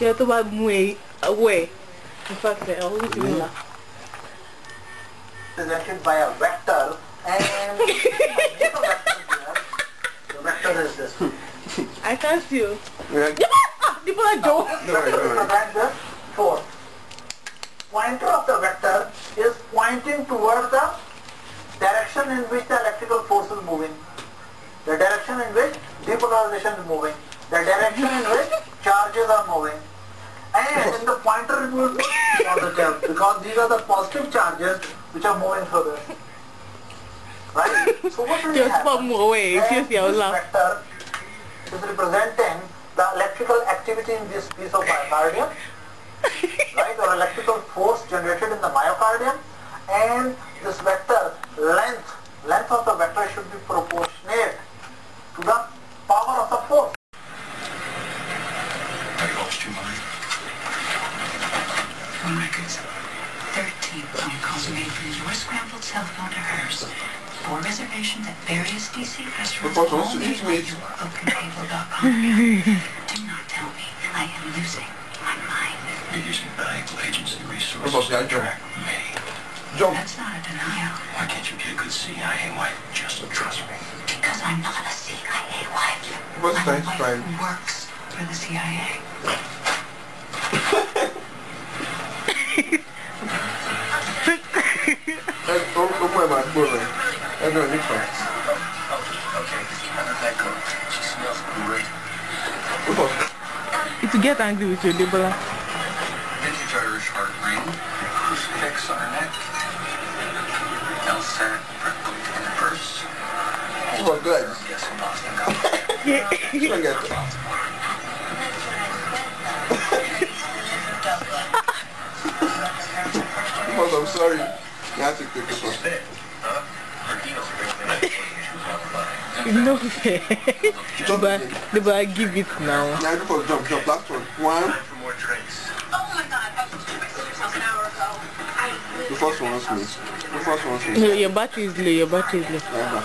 you're talking about away. In fact, I always laugh. Presented by a vector, and the vector is this. I can't see you. Yeah. People are joking. Represent the force. Pointer of the vector is pointing towards the direction in which the electrical force is moving, the direction in which depolarization is moving, the direction in which charges are moving. And in the pointer it will be positive because these are the positive charges which are moving through this. Right? So what will Just happen? from away, And just your this laugh. vector is representing the electrical activity in this piece of myocardium, right, or electrical force generated in the myocardium, and this vector length of the vector should be proportionate to the power of the force. I lost your mind. Phone records. 13 phone calls made from your scrambled cell phone to hers. 4 reservations at various DC restaurants. All these on your OpenTable.com. Do not tell me I am losing my mind. You're using valuable agency resources Jump. to track me. Jump. That's not a denial. Why can't you be a good CIA wife? Just trust me. Because I'm not a CIA wife. What's I'm a that, wife Brian? who works for the CIA. Don't worry about it. I'm doing this one. Okay. How did that go? She smells great. It's to get angry with you, Debola. Vintage Irish heart ring, crucifix on her neck, LSAT replica in the purse. Oh, good. I'm guessing Boston College. You don't get it. I'm sorry. You have to take this one. Spit, huh? Her heels are bigger than No fair. Debola, give it now. Now, before jump. Last one. One. Time for more drinks. Oh my God, I was just wasting yourself an hour ago. The first one was me. Your battery is low. Yeah.